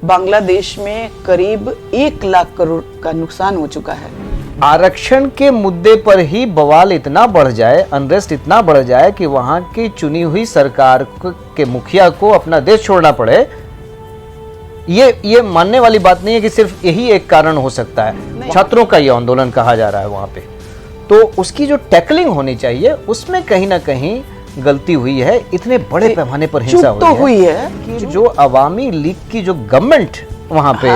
बांग्लादेश में करीब 1 लाख करोड़ का नुकसान हो चुका है। आरक्षण के मुद्दे पर ही बवाल इतना बढ़ जाए, अनरेस्ट इतना बढ़ जाए कि वहां की चुनी हुई सरकार के मुखिया को अपना देश छोड़ना पड़े, ये मानने वाली बात नहीं है कि सिर्फ यही एक कारण हो सकता है। छात्रों का ये आंदोलन कहा जा रहा है वहां पे, तो उसकी जो टैकलिंग होनी चाहिए उसमें कहीं ना कहीं गलती हुई है। इतने बड़े पैमाने पर हिंसा हुई है कि जो अवामी लीग की जो गवर्नमेंट वहां पे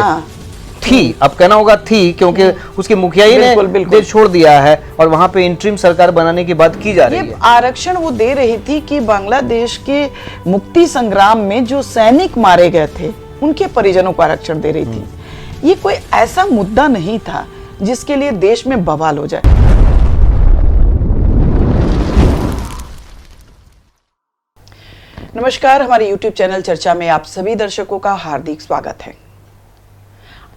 थी, अब कहना होगा थी क्योंकि उसके मुखिया ही ने देश छोड़ दिया है और वहां पे इंटरिम सरकार बनाने की बात की जा रही है। आरक्षण वो दे रही थी कि बांग्लादेश के मुक्ति संग्राम में जो सैनिक मारे गए थे उनके परिजनों को आरक्षण दे रही थी। ये कोई ऐसा मुद्दा नहीं था जिसके लिए देश में बवाल हो जाए। नमस्कार, हमारे YouTube चैनल चर्चा में आप सभी दर्शकों का हार्दिक स्वागत है।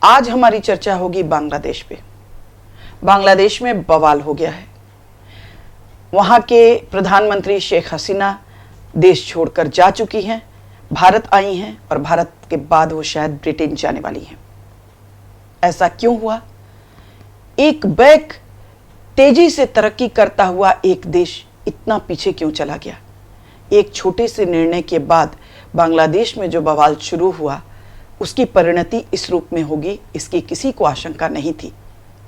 आज हमारी चर्चा होगी बांग्लादेश पे। बांग्लादेश में बवाल हो गया है। वहां के प्रधानमंत्री शेख हसीना देश छोड़कर जा चुकी हैं, भारत आई हैं और भारत के बाद वो शायद ब्रिटेन जाने वाली हैं। ऐसा क्यों हुआ? एक बैक तेजी से तरक्की करता हुआ एक देश इतना पीछे क्यों चला गया? एक छोटे से निर्णय के बाद बांग्लादेश में जो बवाल शुरू हुआ उसकी परिणति इस रूप में होगी, इसकी किसी को आशंका नहीं थी,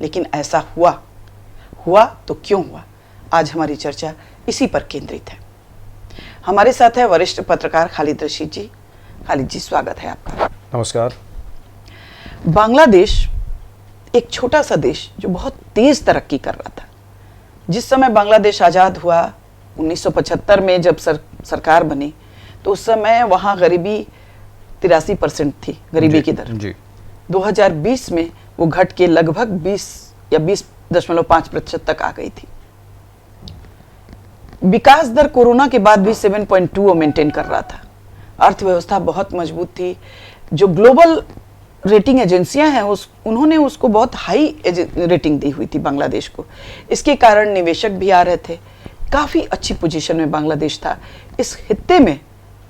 लेकिन ऐसा हुआ तो क्यों हुआ? आज हमारी चर्चा इसी पर केंद्रित है। हमारे साथ है वरिष्ठ पत्रकार खालिद रशीद जी। खालिद जी, स्वागत है आपका। नमस्कार। बांग्लादेश एक छोटा सा देश जो बहुत तेज तरक्की कर रहा था। जिस समय बांग्लादेश आजाद हुआ 1975 में जब सरकार बनी तो उस समय वहां गरीबी 83% थी, गरीबी की दर। 2020 में वो घट के लगभग 20 या 20.5% तक आ गई थी। विकास दर कोरोना के बाद भी 7.2 मेंटेन कर रहा था। अर्थव्यवस्था बहुत मजबूत थी। जो ग्लोबल रेटिंग एजेंसियां हैं उन्होंने उसको बहुत हाई रेटिंग दी हुई थी बांग्लादेश को। इसके कारण निवेशक भी आ रहे थे। काफी अच्छी पोजीशन में बांग्लादेश था। इस हित्ते में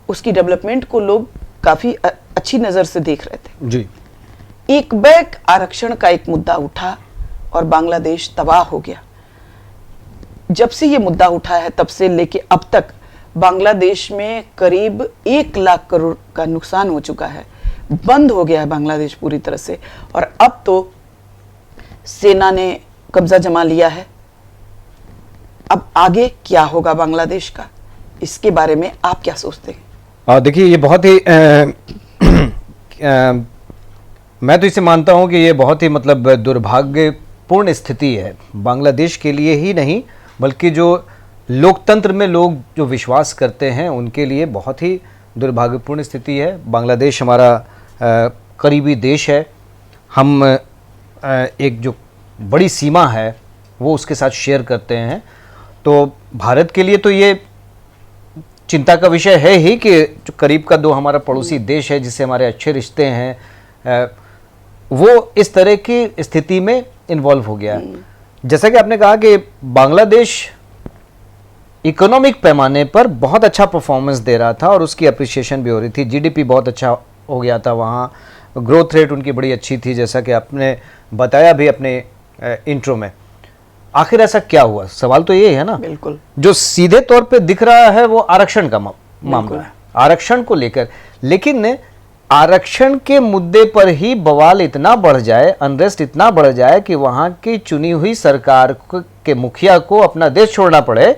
उसकी डेवलपमेंट को लोग काफी अच्छी नजर से देख रहे थे जी। एक बैक आरक्षण का एक मुद्दा उठा और बांग्लादेश तबाह हो गया। जब से ये मुद्दा उठा है तब से लेके अब तक बांग्लादेश में करीब 1 लाख करोड़ का नुकसान हो चुका है। बंद हो गया है बांग्लादेश पूरी तरह से और अब तो सेना ने कब्जा जमा लिया है। अब आगे क्या होगा बांग्लादेश का, इसके बारे में आप क्या सोचते हैं? देखिए, ये बहुत ही मैं तो इसे मानता हूं कि ये बहुत ही मतलब दुर्भाग्यपूर्ण स्थिति है बांग्लादेश के लिए ही नहीं, बल्कि जो लोकतंत्र में लोग जो विश्वास करते हैं उनके लिए बहुत ही दुर्भाग्यपूर्ण स्थिति है। बांग्लादेश हमारा करीबी देश है। हम एक जो बड़ी सीमा है वो उसके साथ शेयर करते हैं। तो भारत के लिए तो ये चिंता का विषय है ही कि जो करीब का दो हमारा पड़ोसी देश है जिससे हमारे अच्छे रिश्ते हैं, वो इस तरह की स्थिति में इन्वॉल्व हो गया है। जैसा कि आपने कहा कि बांग्लादेश इकोनॉमिक पैमाने पर बहुत अच्छा परफॉर्मेंस दे रहा था और उसकी अप्रिसिएशन भी हो रही थी। जीडीपी बहुत अच्छा हो गया था, वहाँ ग्रोथ रेट उनकी बड़ी अच्छी थी, जैसा कि आपने बताया भी अपने इंट्रो में। आखिर ऐसा क्या हुआ? सवाल तो ये है ना। बिल्कुल। जो सीधे तौर पे दिख रहा है वो आरक्षण का मामला है, आरक्षण को लेकर। लेकिन आरक्षण के मुद्दे पर ही बवाल इतना बढ़ जाए, अनरेस्ट इतना बढ़ जाए कि वहां की चुनी हुई सरकार के मुखिया को अपना देश छोड़ना पड़े,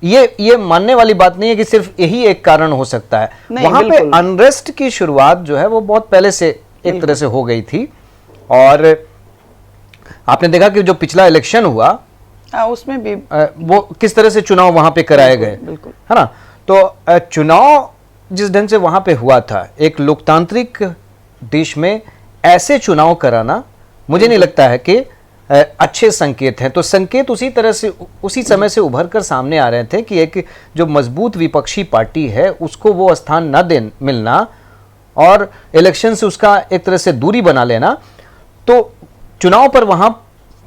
ये मानने वाली बात नहीं है कि सिर्फ यही एक कारण हो सकता है। वहां पे अनरेस्ट की शुरुआत जो है वो बहुत पहले से एक तरह से हो गई थी। और आपने देखा कि जो पिछला इलेक्शन हुआ उसमें भी वो किस तरह से चुनाव वहां पे कराए गए, है ना। तो चुनाव जिस ढंग से वहां पे हुआ था, एक लोकतांत्रिक देश में ऐसे चुनाव कराना मुझे नहीं लगता है कि अच्छे संकेत हैं। तो संकेत उसी तरह से उसी समय से उभर कर सामने आ रहे थे कि एक जो मजबूत विपक्षी पार्टी है उसको वो स्थान न मिलना और इलेक्शन से उसका एक तरह से दूरी बना लेना, तो चुनाव पर वहां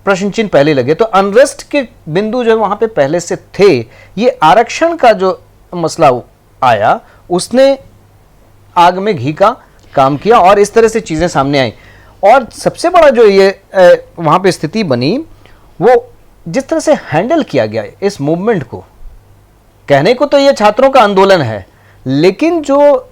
प्रश्न चिन्ह पहले लगे। तो अनरेस्ट के बिंदु जो वहां पे पहले से थे। ये आरक्षण का जो मसला आया उसने आग में घी का काम किया और इस तरह से चीजें सामने आई। और सबसे बड़ा जो ये वहां पे स्थिति बनी, वो जिस तरह से हैंडल किया गया इस मूवमेंट को। कहने को तो ये छात्रों का आंदोलन है, लेकिन जो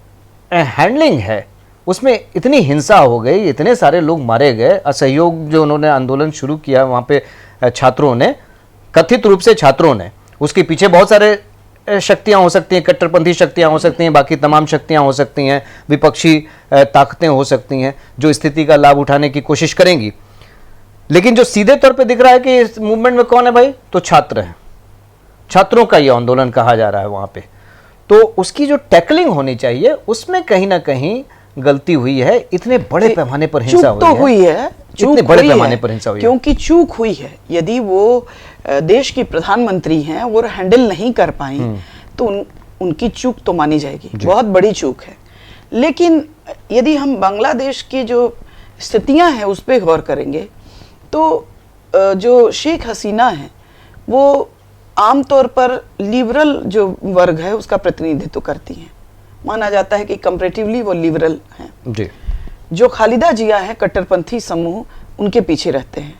हैंडलिंग है उसमें इतनी हिंसा हो गई, इतने सारे लोग मारे गए। असहयोग जो उन्होंने आंदोलन शुरू किया वहां पे छात्रों ने, कथित रूप से छात्रों ने, उसके पीछे बहुत सारे शक्तियां हो सकती हैं, कट्टरपंथी शक्तियां हो सकती हैं, बाकी तमाम शक्तियां हो सकती हैं, विपक्षी ताकतें हो सकती हैं जो स्थिति का लाभ उठाने की कोशिश करेंगी। लेकिन जो सीधे तौर पे दिख रहा है कि इस मूवमेंट में कौन है भाई, तो छात्र हैं। छात्रों का यह आंदोलन कहा जा रहा है वहां पे। तो उसकी जो टैकलिंग होनी चाहिए उसमें कहीं ना कहीं गलती हुई है। इतने बड़े पैमाने पर हिंसा हुई है, इतने बड़े पैमाने पर हिंसा हुई है, क्योंकि चूक हुई है। यदि वो देश की प्रधानमंत्री हैं, वो हैंडल नहीं कर पाई तो उनकी चूक तो मानी जाएगी, बहुत बड़ी चूक है। लेकिन यदि हम बांग्लादेश की जो स्थितियां हैं उस पर गौर करेंगे तो जो शेख हसीना है वो आमतौर पर लिबरल जो वर्ग है उसका प्रतिनिधित्व करती हैं। माना जाता है कि कंपैरेटिवली वो लिबरल हैं जी। जो खालिदा जिया है कट्टरपंथी समूह उनके पीछे रहते हैं,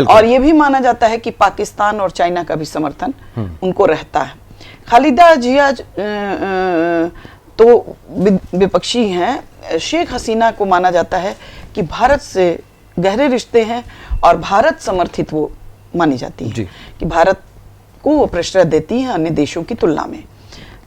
और ये भी माना जाता है कि पाकिस्तान और चाइना का भी समर्थन उनको रहता है। खालिदा जिया तो विपक्षी हैं। शेख हसीना को माना जाता है कि भारत से गहरे रिश्ते हैं और भारत समर्थित वो मानी जाती है कि भारत को वो प्रश्रय देती है अन्य देशों की तुलना में।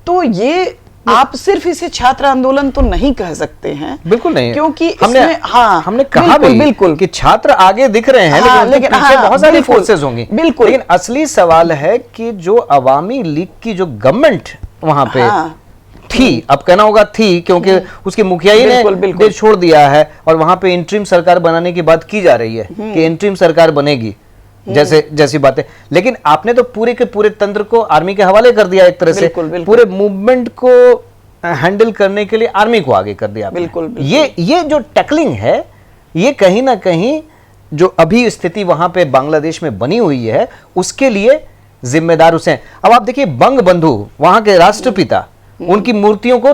तो ये आप सिर्फ इसे छात्र आंदोलन तो नहीं कह सकते हैं, बिल्कुल नहीं, क्योंकि हमने कहा बिल्कुल कि छात्र आगे दिख रहे हैं, लेकिन पीछे बहुत सारी फोर्सेस होंगी। बिल्कुल, लेकिन असली सवाल है कि जो अवामी लीग की जो गवर्नमेंट वहां पे थी, अब कहना होगा थी क्योंकि उसके मुखिया ही ने देश छोड़ दिया है, और वहां पे इंटरिम सरकार बनाने की बात की जा रही है कि इंटरिम सरकार बनेगी जैसी बातें। लेकिन आपने तो पूरे के पूरे तंत्र को आर्मी के हवाले कर दिया एक तरह से। पूरे मूवमेंट को हैंडल करने के लिए आर्मी को आगे कर दिया। बिल्कुल। ये जो टैकलिंग है, ये कहीं ना कहीं जो अभी स्थिति वहां पे बांग्लादेश में बनी हुई है उसके लिए जिम्मेदार उसे हैं। अब आप देखिए, बंग बंधु वहां के राष्ट्रपिता, उनकी मूर्तियों को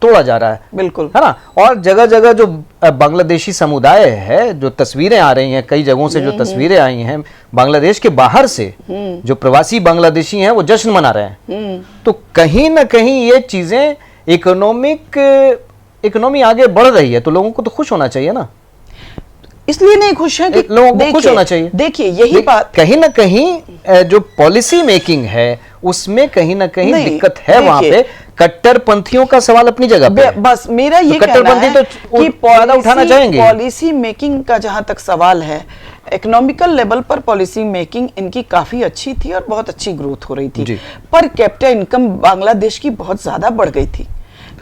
तोड़ा जा रहा है, बिल्कुल, है ना। और जगह जगह जो बांग्लादेशी समुदाय है, जो तस्वीरें आ रही हैं कई जगहों से, जो तस्वीरें आई हैं बांग्लादेश के बाहर से, जो प्रवासी बांग्लादेशी हैं वो जश्न मना रहे हैं। तो कहीं ना कहीं ये चीजें इकोनॉमी आगे बढ़ रही है, तो लोगों को तो खुश होना चाहिए ना। इसलिए नहीं खुश हैं कि लोगों को खुश होना चाहिए। देखिए यही बात, कहीं ना कहीं जो पॉलिसी मेकिंग है उसमें कहीं ना कहीं दिक्कत है। वहां पे कट्टरपंथियों का सवाल अपनी जगह पे, बस मेरा ये कहना है कि फायदा उठाना चाहेंगे। पॉलिसी मेकिंग का जहां तक सवाल है, इकोनॉमिकल लेवल पर पॉलिसी मेकिंग इनकी काफी अच्छी थी और बहुत अच्छी ग्रोथ हो रही थी। पर कैपिटा इनकम बांग्लादेश की बहुत ज्यादा बढ़ गई थी,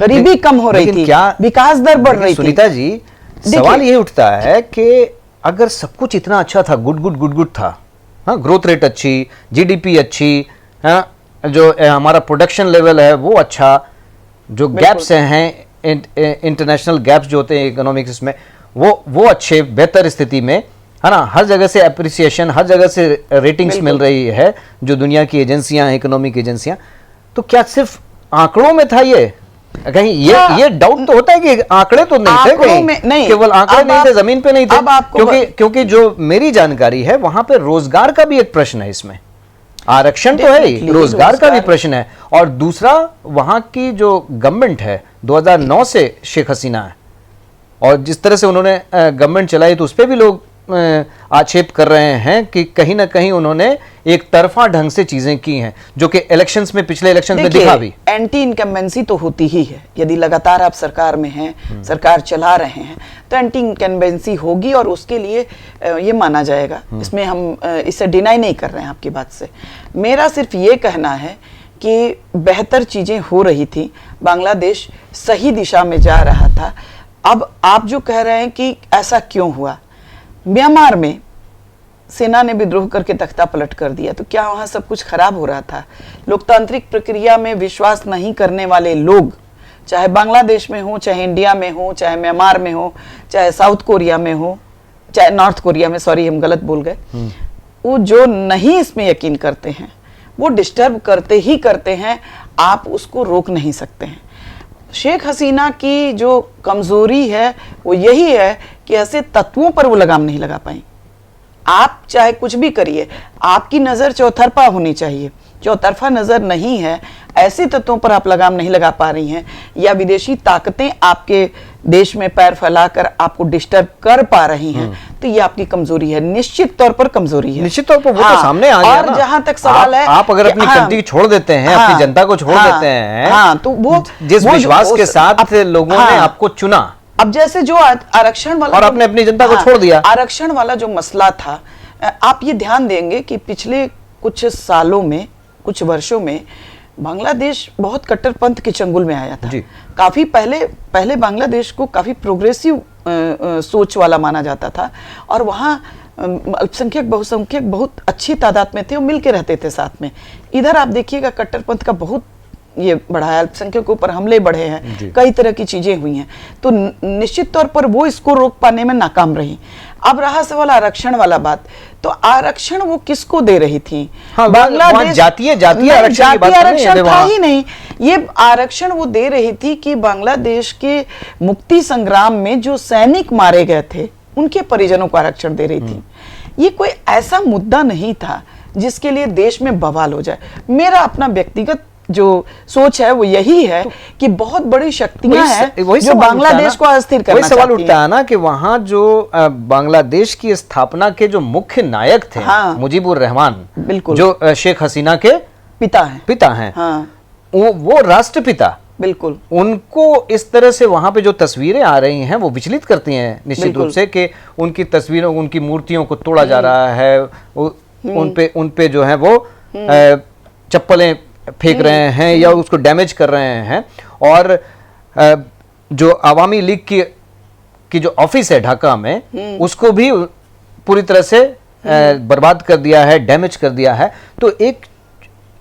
गरीबी कम हो रही थी, विकास दर बढ़ रही थी। सुनीता जी, सवाल ये उठता है कि अगर सब कुछ इतना अच्छा था, गुड था, हाँ, ग्रोथ रेट अच्छी, जीडीपी अच्छी, हाँ, जो हमारा प्रोडक्शन लेवल है वो अच्छा, जो गैप्स हैं इंटरनेशनल गैप्स जो होते हैं इकोनॉमिक्स में वो अच्छे बेहतर स्थिति में, है ना। हर जगह से अप्रिसिएशन, हर जगह से रेटिंग्स मिल रही है जो दुनिया की एजेंसियां हैं, इकोनॉमिक एजेंसियां। तो क्या सिर्फ आंकड़ों में था ये? कहीं ये डाउट तो होता है कि आंकड़े तो नहीं थे, कहीं केवल आंकड़े नहीं थे, जमीन पे नहीं थे। क्योंकि जो मेरी जानकारी है वहां पे रोजगार का भी एक प्रश्न है, इसमें आरक्षण तो है ही, रोजगार का भी प्रश्न है। और दूसरा, वहां की जो गवर्नमेंट है 2009 से शेख हसीना है, और जिस तरह से उन्होंने गवर्नमेंट चलाई, तो उस पर भी लोग आक्षेप कर रहे हैं कि कहीं ना कहीं उन्होंने एक तरफा ढंग से चीजें की हैं, जो कि इलेक्शंस में, पिछले इलेक्शंस में दिखा भी। एंटी इनकम्बेंसी तो होती ही है, यदि लगातार आप सरकार में हैं, सरकार चला रहे हैं, तो एंटी इनकम्बेंसी होगी और उसके लिए ये माना जाएगा। इसमें हम इसे डिनाई नहीं कर रहे हैं आपकी बात से। मेरा सिर्फ ये कहना है कि बेहतर चीजें हो रही थी, बांग्लादेश सही दिशा में जा रहा था। अब आप जो कह रहे हैं कि ऐसा क्यों हुआ, म्यांमार में सेना ने विद्रोह करके तख्ता पलट कर दिया, तो क्या वहां सब कुछ खराब हो रहा था? लोकतांत्रिक प्रक्रिया में विश्वास नहीं करने वाले लोग, चाहे बांग्लादेश में हो, चाहे इंडिया में हो, चाहे म्यांमार में हो, चाहे साउथ कोरिया में हो, चाहे नॉर्थ कोरिया में, सॉरी हम गलत बोल गए, वो जो नहीं इसमें यकीन करते हैं वो डिस्टर्ब करते ही करते हैं, आप उसको रोक नहीं सकते हैं। शेख हसीना की जो कमजोरी है वो यही है कि ऐसे तत्वों पर वो लगाम नहीं लगा पाई। आप चाहे कुछ भी करिए, आपकी नजर चौतरफा होनी चाहिए, चौतरफा नजर नहीं है, ऐसे तत्वों पर आप लगाम नहीं लगा पा रही हैं, या विदेशी ताकतें आपके देश में पैर फैलाकर आपको डिस्टर्ब कर पा रही हैं, तो ये आपकी कमजोरी है, निश्चित तौर पर कमजोरी है। निश्चित तौर पर वो तो सामने आ गया और ना। जहां तक सवाल है, आप अगर अपनी कंट्री छोड़ देते हैं, अपनी जनता को छोड़ देते हैं, तो वो जिस विश्वास के साथ लोगों ने आपको चुना, अब जैसे जो आरक्षण वाला, और आपने अपनी जनता को छोड़ दिया, आरक्षण वाला जो मसला था, आप ये ध्यान देंगे कि पिछले कुछ सालों में, कुछ वर्षों में बांग्लादेश बहुत कट्टरपंथ के चंगुल में आया था। काफी पहले बांग्लादेश को काफी प्रोग्रेसिव सोच वाला माना जाता था, और वहाँ अल्पसंख्यक बहुसंख्यक बहुत अच्छी तादाद में थे और मिलके रहते थे साथ में। इधर आप देखिएगा कट्टरपंथ का बहुत ये बढ़ा है, अल्पसंख्यकों पर हमले बढ़े हैं, कई तरह की चीजें हुई हैं, तो निश्चित तौर पर वो इसको रोक पाने में नाकाम रही। अब रहा सवाल आरक्षण वाला बात, तो आरक्षण वो किसको दे रही थी? बांग्लादेश जातीय आरक्षण था ही नहीं, ये आरक्षण वो दे रही थी कि बांग्लादेश के मुक्ति संग्राम में जो सैनिक मारे गए थे उनके परिजनों को आरक्षण दे रही थी। ये कोई ऐसा मुद्दा नहीं था जिसके लिए देश में बवाल हो जाए। मेरा अपना व्यक्तिगत जो सोच है वो यही है कि बहुत बड़ी शक्तियां हैं जो बांग्लादेश को अस्थिर करना चाहती हैं। सवाल उठता है ना कि वहां जो बांग्लादेश की स्थापना के जो मुख्य नायक थे, मुजीबुर रहमान, बिल्कुल, जो शेख हसीना के पिता हैं, वो राष्ट्रपिता, बिल्कुल, उनको इस तरह से वहां पे जो तस्वीरें आ रही हैं वो विचलित करती हैं निश्चित रूप से, कि उनकी तस्वीरों, उनकी मूर्तियों को तोड़ा जा रहा है, उन पे जो है वो चप्पलें फेंक रहे हैं या उसको डैमेज कर रहे हैं, और जो अवामी लीग की जो ऑफिस है ढाका में, उसको भी पूरी तरह से बर्बाद कर दिया है, डैमेज कर दिया है। तो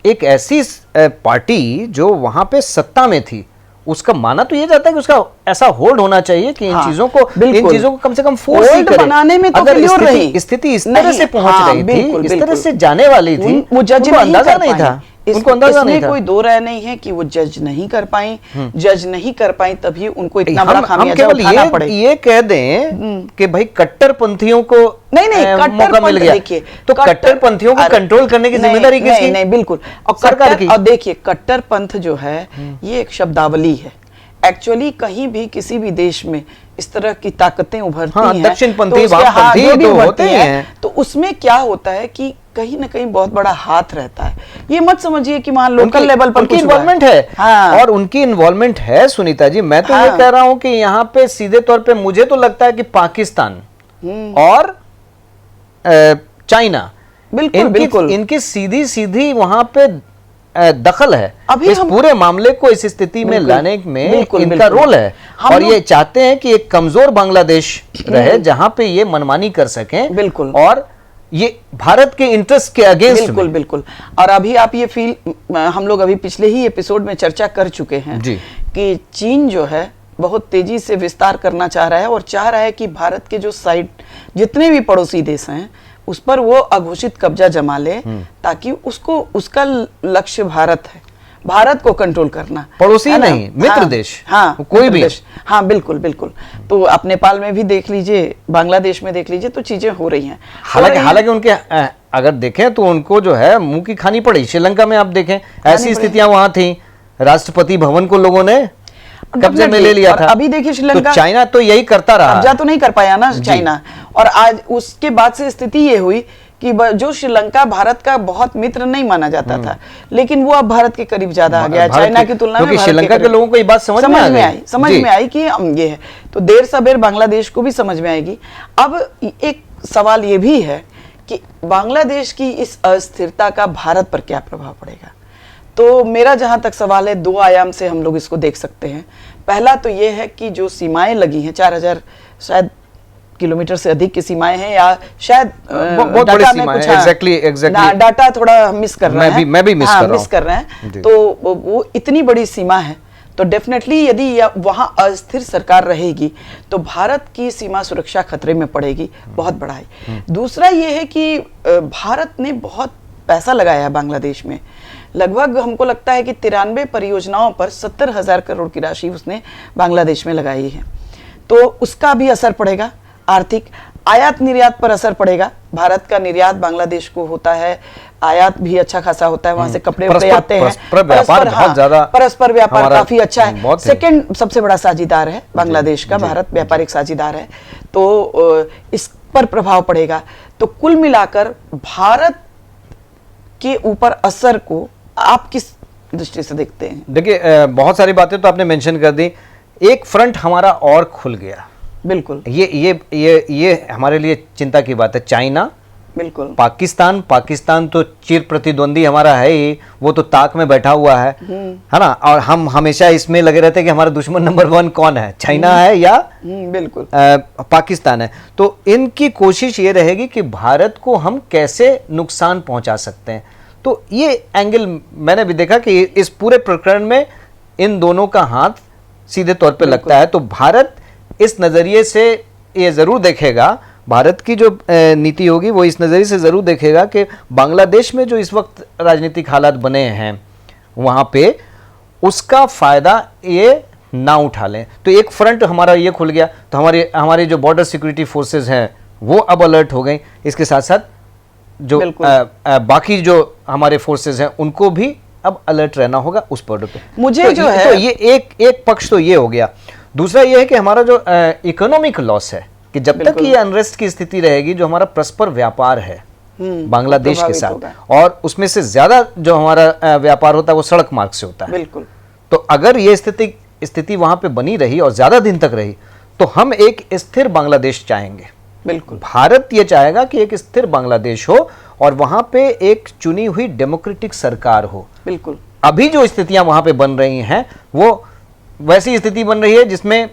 एक ऐसी पार्टी जो वहां पे सत्ता में थी, उसका माना तो ये जाता है कि उसका ऐसा होल्ड होना चाहिए कि इन चीजों को कम से कम फोर्स बनाने में तो अगर स्थिति इस तरह से पहुंच रही थी, इस तरह से जाने वाली थी, वो जज अंदाजा नहीं था, उनको अंदाजा नहीं था। कोई दो राय नहीं है कि वो जज नहीं कर पाई, जज नहीं कर पाई तभी उनको इतना बड़ा खामियाजा उठाना पड़े। ये कह दें कि भाई कट्टरपंथियों को नहीं मौका मिल गया, तो कट्टरपंथियों को कंट्रोल करने की जिम्मेदारी किसकी? नहीं, बिल्कुल, और सरकार की। और देखिए, कट्टरपंथ जो है ये एक शब्दावली है। एक्चुअली कहीं भी किसी भी देश में इस तरह की ताकतें उभरती हैं, दक्षिणपंथी, वामपंथी तो होते हैं, तो उसमें क्या होता है कि कहीं ना कहीं बहुत बड़ा हाथ रहता है। ये मत समझिए कि मान लोकल लेवल पर उनकी इन्वॉल्वमेंट है, और उनकी इन्वॉल्वमेंट है सुनीता जी। मैं तो ये कह रहा हूं कि यहाँ पे सीधे तौर पे मुझे तो लगता है कि पाकिस्तान और चाइना, बिल्कुल इनकी सीधी वहां पे दखल है इस पूरे मामले को इस स्थिति में लाने में इनका रोल है, और ये चाहते हैं कि एक कमजोर बांग्लादेश रहे जहां पे ये मनमानी कर सकें, बिल्कुल, और ये भारत के इंटरेस्ट के अगेंस्ट। बिल्कुल। और अभी आप ये हम लोग अभी पिछले ही एपिसोड में चर्चा कर चुके हैं कि चीन जो है बहुत तेजी से विस्तार करना चाह रहा है, और चाह रहा है कि भारत के जो साइड जितने भी पड़ोसी देश हैं उस पर वो अघोषित कब्जा जमा ले, ताकि उसका लक्ष्य भारत है, भारत को कंट्रोल करना, पड़ोसी नहीं, मित्र देश, कोई भी देश। बिल्कुल। तो आप नेपाल में भी देख लीजिए, बांग्लादेश में देख लीजिए, तो चीजें हो रही हैं। हालांकि उनके अगर देखें तो उनको जो है मुंह की खानी पड़ी। श्रीलंका में आप देखें ऐसी स्थितियां वहां थी, राष्ट्रपति भवन को लोगों ने कब्जे में ले लिया था। अभी देखिए श्रीलंका, तो चाइना तो यही करता रहा, कब्जा तो नहीं कर पाया ना चाइना, और आज उसके बाद से स्थिति ये हुई कि जो श्रीलंका भारत का बहुत मित्र नहीं माना जाता था, लेकिन वो अब भारत के करीब ज्यादा आ गया चाइना की तुलना में। श्रीलंका के लोगों को ये बात समझ में आई कि ये है, तो देर सबेर बांग्लादेश को भी समझ में आएगी। अब एक सवाल ये भी है कि बांग्लादेश की इस अस्थिरता का भारत पर क्या प्रभाव पड़ेगा। तो मेरा जहां तक सवाल है, दो आयाम से हम लोग इसको देख सकते हैं। पहला तो ये है कि जो सीमाएं लगी हैं, 4000 शायद किलोमीटर से अधिक की सीमाएं हैं, या शायद बहुत बड़ी सीमा है, एग्जैक्टली डाटा थोड़ा मिस कर रहे हैं, मैं भी मिस कर रहे हैं। तो वो इतनी बड़ी सीमा है, तो डेफिनेटली यदि वहां अस्थिर सरकार रहेगी तो भारत की सीमा सुरक्षा खतरे में पड़ेगी, बहुत बड़ा है। दूसरा ये है कि भारत ने बहुत पैसा लगाया है बांग्लादेश में, लगभग हमको लगता है कि 93 परियोजनाओं पर 70,000 करोड़ की राशि उसने बांग्लादेश में लगाई है। तो उसका भी असर पड़ेगा, आर्थिक आयात निर्यात पर असर पड़ेगा। भारत का निर्यात बांग्लादेश को होता है, आयात भी अच्छा खासा होता है, वहां से कपड़े उपड़े आते हैं, परस्पर व्यापार काफी अच्छा है। सेकंड सबसे बड़ा साझीदार है बांग्लादेश का, भारत व्यापारिक साझीदार है, तो इस पर प्रभाव पड़ेगा। तो कुल मिलाकर भारत के ऊपर असर को आप किस दृष्टि से देखते हैं? देखिए, बहुत सारी बातें तो आपने मेंशन कर दी। एक फ्रंट हमारा और खुल गया, बिल्कुल। ये हमारे लिए चिंता की बात है। चाइना, बिल्कुल। पाकिस्तान तो चिर प्रतिद्वंदी हमारा है ही, वो तो ताक में बैठा हुआ है ना। और हम हमेशा इसमें लगे रहते हैं कि हमारा दुश्मन नंबर 1 कौन है, चाइना है या बिल्कुल पाकिस्तान है। तो इनकी कोशिश ये रहेगी कि भारत को हम कैसे नुकसान पहुंचा सकते हैं। तो ये एंगल मैंने भी देखा कि इस पूरे प्रकरण में इन दोनों का हाथ सीधे तौर पे लगता है। तो भारत इस नजरिए से ये जरूर देखेगा, भारत की जो नीति होगी वो इस नजरिए से जरूर देखेगा कि बांग्लादेश में जो इस वक्त राजनीतिक हालात बने हैं वहां पे उसका फायदा ये ना उठा लें। तो एक फ्रंट हमारा ये खुल गया, तो हमारी जो बॉर्डर सिक्योरिटी फोर्सेस हैं वो अब अलर्ट हो गई। इसके साथ साथ जो बाकी जो हमारे फोर्सेस हैं उनको भी अब अलर्ट रहना होगा उस बॉर्डर पे। मुझे तो जो है तो ये एक पक्ष तो ये हो गया। दूसरा ये है कि हमारा जो इकोनॉमिक लॉस है कि जब तक ये अनरेस्ट की स्थिति रहेगी, जो हमारा परस्पर व्यापार है बांग्लादेश के साथ, और उसमें से ज्यादा जो हमारा व्यापार होता है वो सड़क मार्ग से होता है। बिल्कुल। तो अगर ये स्थिति वहां पे बनी रही और ज्यादा दिन तक रही तो हम एक स्थिर बांग्लादेश चाहेंगे। बिल्कुल। भारत ये चाहेगा कि एक स्थिर बांग्लादेश हो और वहां पे एक चुनी हुई डेमोक्रेटिक सरकार हो। बिल्कुल। अभी जो स्थितियां वहां पे बन रही हैं वो वैसी स्थिति बन रही है जिसमें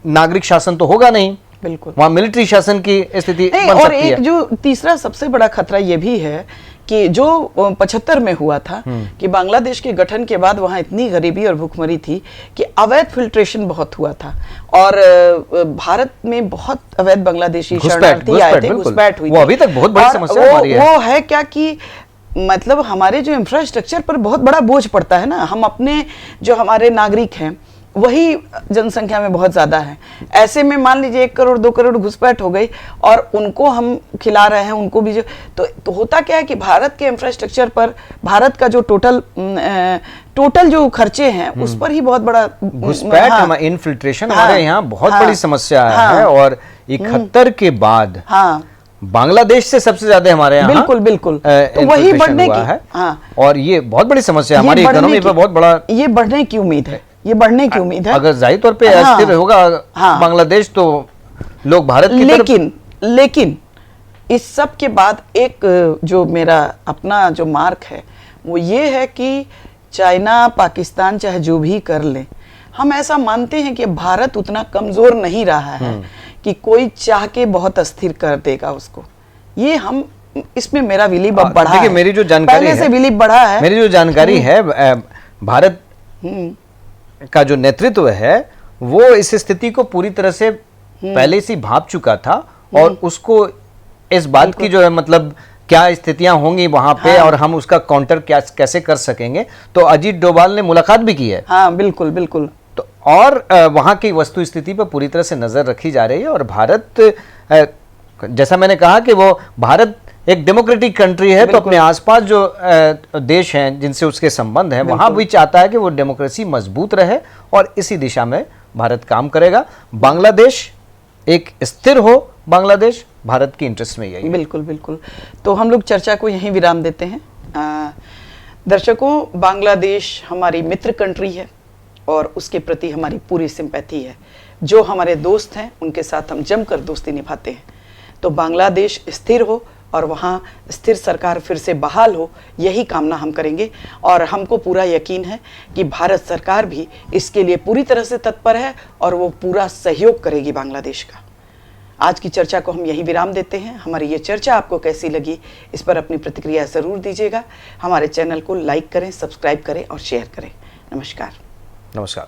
नागरिक शासन तो होगा नहीं, बिल्कुल, वहां मिलिट्री शासन की स्थिति बन और सकती है। एक जो तीसरा सबसे बड़ा खतरा ये भी है कि जो 75 में हुआ था कि बांग्लादेश के गठन के बाद वहां इतनी गरीबी और भूखमरी थी कि अवैध फिल्ट्रेशन बहुत हुआ था और भारत में बहुत अवैध बांग्लादेशी शरणार्थी आए थे, घुसपैठ हुई। वो अभी तक बहुत बड़ी समस्या हमारी है। वो है क्या कि मतलब हमारे जो इंफ्रास्ट्रक्चर पर बहुत बड़ा बोझ पड़ता है ना, हम अपने जो हमारे नागरिक हैं वही जनसंख्या में बहुत ज्यादा है। ऐसे में मान लीजिए 1 करोड़ 2 करोड़ घुसपैठ हो गई और उनको हम खिला रहे हैं, उनको भी जो तो होता क्या है कि भारत के इंफ्रास्ट्रक्चर पर भारत का जो टोटल जो खर्चे हैं उस पर ही बहुत बड़ा घुसपैठ इनफिल्ट्रेशन हमारे यहाँ बहुत बड़ी समस्या है। और 71 के बाद बांग्लादेश से सबसे ज्यादा हमारे यहाँ बिल्कुल बिल्कुल तो वही बढ़ने की है। और ये बहुत बड़ी समस्या हमारी इकोनॉमी पर बहुत बड़ा, ये बढ़ने की उम्मीद है, ये बढ़ने की उम्मीद है। अगर जाहिर तौर पे अस्थिर होगा बांग्लादेश तो लोग भारत की लेकिन इस सब के बाद एक जो मेरा अपना जो मार्क है वो ये है कि चाइना पाकिस्तान चाहे जो भी कर ले, हम ऐसा मानते हैं कि भारत उतना कमजोर नहीं रहा है कि कोई चाह के बहुत अस्थिर कर देगा उसको। ये हम इसमें मेरा बिलीव अब बढ़ा है। मेरी जो जानकारी पहले से बिलीव बढ़ा है। मेरी जो जानकारी है भारत का जो नेतृत्व है वो इस स्थिति को पूरी तरह से पहले से भाप चुका था और उसको इस बात की जो है मतलब क्या स्थितियां होंगी वहां पे और हम उसका काउंटर कैसे कर सकेंगे। तो अजीत डोभाल ने मुलाकात भी की है। हाँ बिल्कुल बिल्कुल। तो और वहां की वस्तु स्थिति पर पूरी तरह से नजर रखी जा रही है और भारत जैसा मैंने कहा कि वो भारत एक डेमोक्रेटिक कंट्री है, तो अपने आसपास जो देश हैं जिनसे उसके संबंध हैं वहां भी चाहता है कि वो डेमोक्रेसी मजबूत रहे और इसी दिशा में भारत काम करेगा। बांग्लादेश एक स्थिर हो, बांग्लादेश भारत की इंटरेस्ट में यही। बिल्कुल बिल्कुल। तो हम लोग चर्चा को यहीं विराम देते हैं। दर्शकों, बांग्लादेश हमारी मित्र कंट्री है और उसके प्रति हमारी पूरी सिंपैथी है। जो हमारे दोस्त हैं उनके साथ हम जमकर दोस्ती निभाते हैं। तो बांग्लादेश स्थिर हो और वहाँ स्थिर सरकार फिर से बहाल हो, यही कामना हम करेंगे और हमको पूरा यकीन है कि भारत सरकार भी इसके लिए पूरी तरह से तत्पर है और वो पूरा सहयोग करेगी बांग्लादेश का। आज की चर्चा को हम यही विराम देते हैं। हमारी ये चर्चा आपको कैसी लगी इस पर अपनी प्रतिक्रिया ज़रूर दीजिएगा। हमारे चैनल को लाइक करें, सब्सक्राइब करें और शेयर करें। नमस्कार। नमस्कार।